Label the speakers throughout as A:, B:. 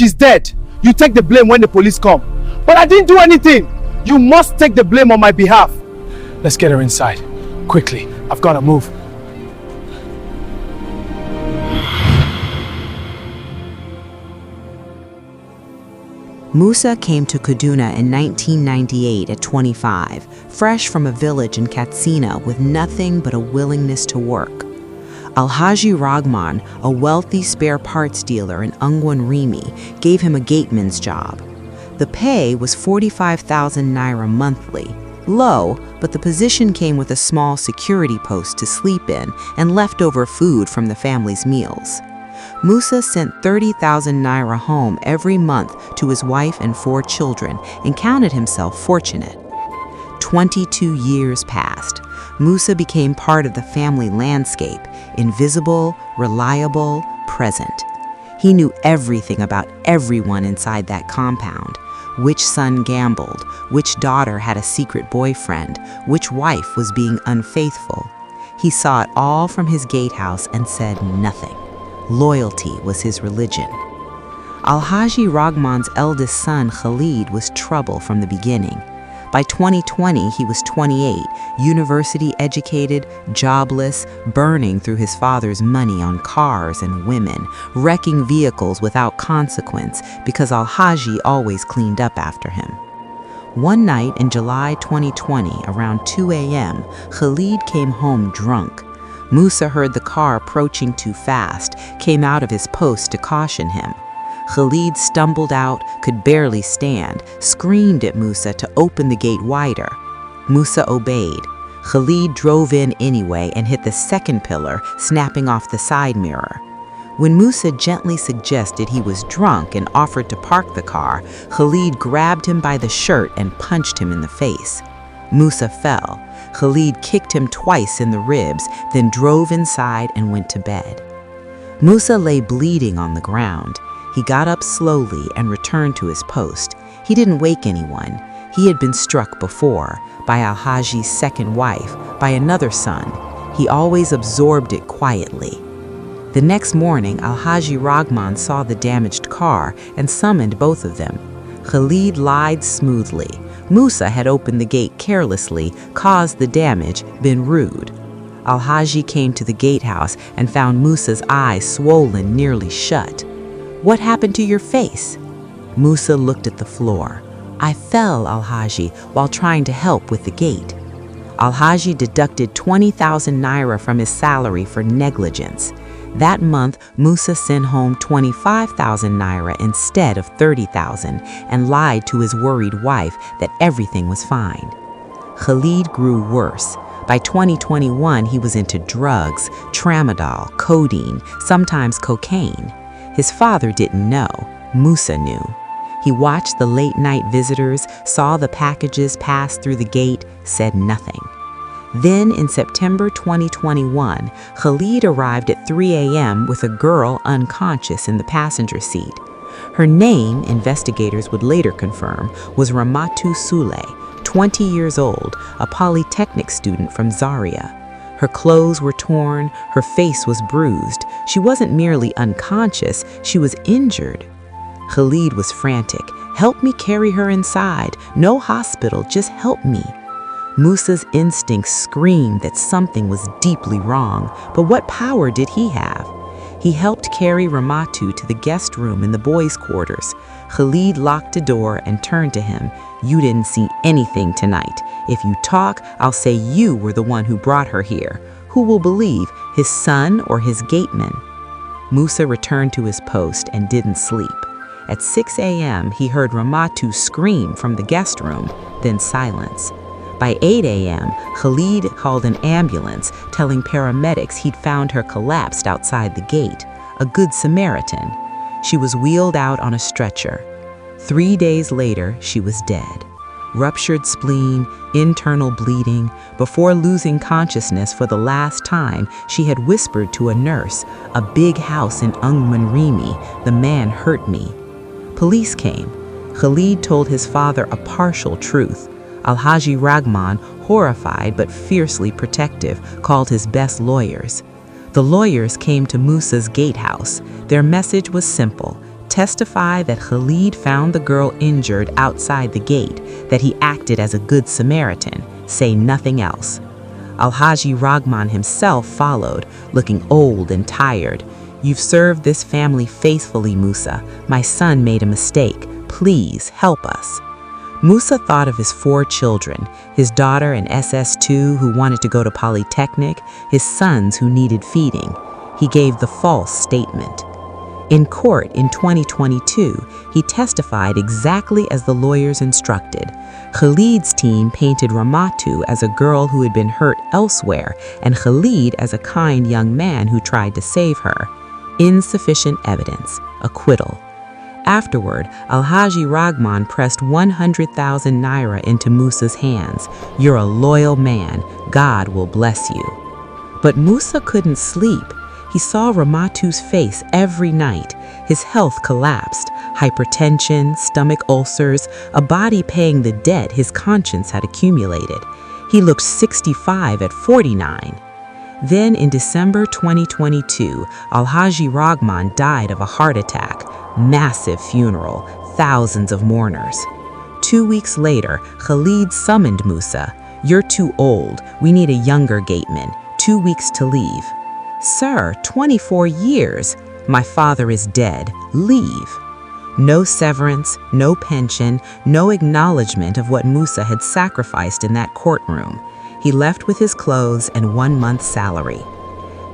A: She's dead. You take the blame when the police come. But I didn't do anything. You must take the blame on my behalf. Let's get her inside. Quickly. I've got to move.
B: Musa came to Kaduna in 1998 at 25, fresh from a village in Katsina with nothing but a willingness to work. ALHAJI Rahman, a wealthy spare parts dealer in Rimi, gave him a gateman's job. The pay was 45,000 naira monthly, low, but the position came with a small security post to sleep in and leftover food from the family's meals. Musa sent 30,000 naira home every month to his wife and 4 children and counted himself fortunate. 22 years passed. Musa became part of the family landscape, invisible, reliable, present. He knew everything about everyone inside that compound. Which son gambled, which daughter had a secret boyfriend, which wife was being unfaithful. He saw it all from his gatehouse and said nothing. Loyalty was his religion. ALHAJI Rahman's eldest son, KHALID, was trouble from the beginning. By 2020, he was 28, university-educated, jobless, burning through his father's money on cars and women, wrecking vehicles without consequence because ALHAJI always cleaned up after him. One night in July 2020, around 2 a.m., KHALID came home drunk. Musa heard the car approaching too fast, came out of his post to caution him. KHALID stumbled out, could barely stand, screamed at Musa to open the gate wider. Musa obeyed. KHALID drove in anyway and hit the second pillar, snapping off the side mirror. When Musa gently suggested he was drunk and offered to park the car, KHALID grabbed him by the shirt and punched him in the face. Musa fell. KHALID kicked him twice in the ribs, then drove inside and went to bed. Musa lay bleeding on the ground. He got up slowly and returned to his post. He didn't wake anyone. He had been struck before, by ALHAJI's second wife, by another son. He always absorbed it quietly. The next morning, ALHAJI Rahman saw the damaged car and summoned both of them. KHALID lied smoothly. Musa had opened the gate carelessly, caused the damage, been rude. ALHAJI came to the gatehouse and found Musa's eyes swollen, nearly shut. "What happened to your face?" Musa looked at the floor. "I fell, ALHAJI, while trying to help with the gate." ALHAJI deducted 20,000 naira from his salary for negligence. That month, Musa sent home 25,000 naira instead of 30,000 and lied to his worried wife that everything was fine. KHALID grew worse. By 2021, he was into drugs, tramadol, codeine, sometimes cocaine. His father didn't know. Musa knew. He watched the late-night visitors, saw the packages pass through the gate, said nothing. Then, in September 2021, KHALID arrived at 3 a.m. with a girl unconscious in the passenger seat. Her name, investigators would later confirm, was Ramatu Sule, 20 years old, a polytechnic student from Zaria. Her clothes were torn, her face was bruised. She wasn't merely unconscious, she was injured. KHALID was frantic. "Help me carry her inside. No hospital, just help me." Musa's instincts screamed that something was deeply wrong, but what power did he have? He helped carry Ramatu to the guest room in the boys' quarters. KHALID locked the door and turned to him. "You didn't see anything tonight. If you talk, I'll say you were the one who brought her here. Who will believe, his son or his gateman?" Musa returned to his post and didn't sleep. At 6 a.m., he heard Ramatu scream from the guest room, then silence. By 8 a.m., KHALID called an ambulance, telling paramedics he'd found her collapsed outside the gate, a good Samaritan. She was wheeled out on a stretcher. 3 days later, she was dead. Ruptured spleen, internal bleeding. Before losing consciousness for the last time, she had whispered to a nurse, "A big house in Rimi, the man hurt me." Police came. KHALID told his father a partial truth. ALHAJI Rahman, horrified but fiercely protective, called his best lawyers. The lawyers came to Musa's gatehouse. Their message was simple: testify that Khalid found the girl injured outside the gate, that he acted as a good Samaritan, say nothing else. ALHAJI Rahman himself followed, looking old and tired. "You've served this family faithfully, MUSA. My son made a mistake. Please help us." MUSA thought of his 4 children, his daughter in SS2 who wanted to go to Polytechnic, his sons who needed feeding. He gave the false statement. In court in 2022, he testified exactly as the lawyers instructed. Khalid's team painted Ramatu as a girl who had been hurt elsewhere and Khalid as a kind young man who tried to save her. Insufficient evidence. Acquittal. Afterward, ALHAJI Rahman pressed 100,000 naira into MUSA's hands. "You're a loyal man. God will bless you." But MUSA couldn't sleep. He saw Ramatu's face every night. His health collapsed. Hypertension, stomach ulcers, a body paying the debt his conscience had accumulated. He looked 65 at 49. Then in December 2022, ALHAJI Rahman died of a heart attack. Massive funeral, thousands of mourners. 2 weeks later, Khalid summoned MUSA. "You're too old. We need a younger gateman. 2 weeks to leave." "Sir, 24 years. My father is dead. Leave." No severance, no pension, no acknowledgement of what MUSA had sacrificed in that courtroom. He left with his clothes and 1 month's salary.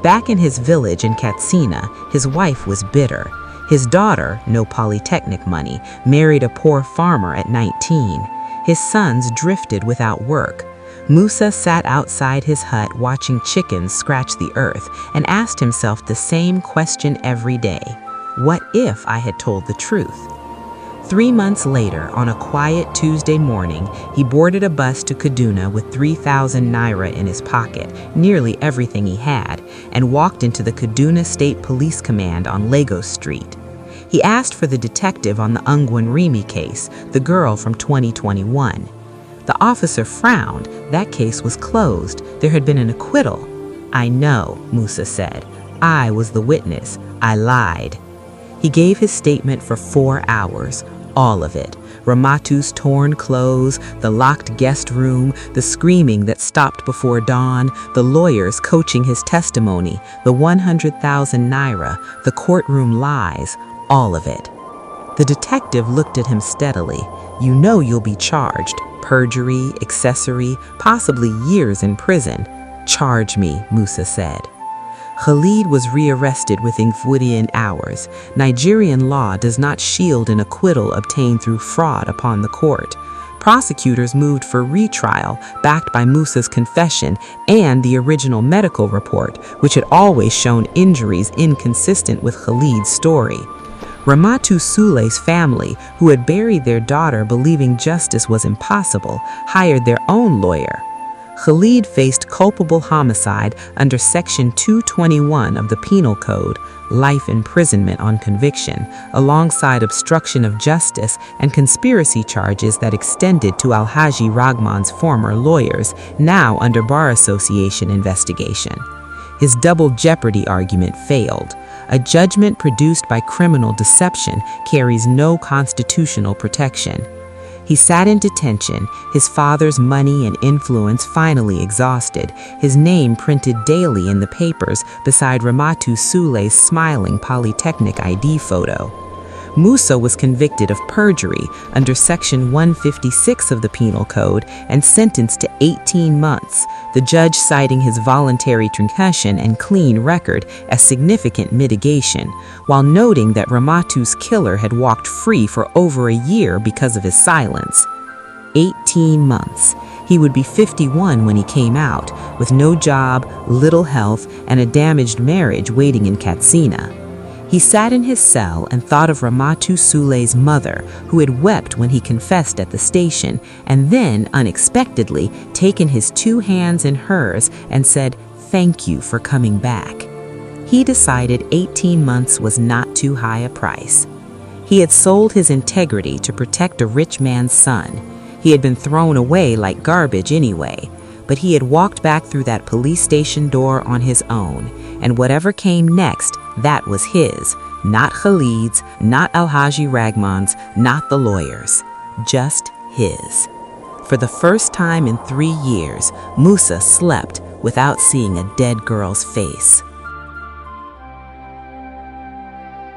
B: Back in his village in Katsina, his wife was bitter. His daughter, no Polytechnic money, married a poor farmer at 19. His sons drifted without work. MUSA sat outside his hut watching chickens scratch the earth and asked himself the same question every day. What if I had told the truth? 3 months later, on a quiet Tuesday morning, he boarded a bus to Kaduna with 3,000 naira in his pocket, nearly everything he had, and walked into the Kaduna State Police Command on Lagos Street. He asked for the detective on the Ungwan Rimi case, the girl from 2021. The officer frowned. That case was closed. There had been an acquittal. "I know," MUSA said. "I was the witness. I lied." He gave his statement for 4 hours. All of it. Ramatu's torn clothes, the locked guest room, the screaming that stopped before dawn, the lawyers coaching his testimony, the 100,000 naira, the courtroom lies, all of it. The detective looked at him steadily. "You know you'll be charged. Perjury, accessory, possibly years in prison." "Charge me," MUSA said. Khalid was rearrested within hours. Nigerian law does not shield an acquittal obtained through fraud upon the court. Prosecutors moved for retrial, backed by MUSA's confession and the original medical report, which had always shown injuries inconsistent with Khalid's story. Ramatu Sule's family, who had buried their daughter believing justice was impossible, hired their own lawyer. Khalid faced culpable homicide under Section 221 of the Penal Code, life imprisonment on conviction, alongside obstruction of justice and conspiracy charges that extended to ALHAJI Rahman's former lawyers, now under Bar Association investigation. His double jeopardy argument failed. A judgment produced by criminal deception carries no constitutional protection. He sat in detention, his father's money and influence finally exhausted, his name printed daily in the papers beside Ramatu Sule's smiling Polytechnic ID photo. MUSA was convicted of perjury under Section 156 of the Penal Code and sentenced to 18 months, the judge citing his voluntary concussion and clean record as significant mitigation, while noting that Ramatu's killer had walked free for over a year because of his silence. 18 months. He would be 51 when he came out, with no job, little health, and a damaged marriage waiting in Katsina. He sat in his cell and thought of Ramatu Sule's mother, who had wept when he confessed at the station, and then, unexpectedly, taken his 2 hands in hers and said, "Thank you for coming back." He decided 18 months was not too high a price. He had sold his integrity to protect a rich man's son. He had been thrown away like garbage anyway, but he had walked back through that police station door on his own, and whatever came next, that was his, Not KHALID's, not ALHAJI Rahman's, not the lawyer's. Just his. For the first time in 3 years, MUSA slept without seeing a dead girl's face.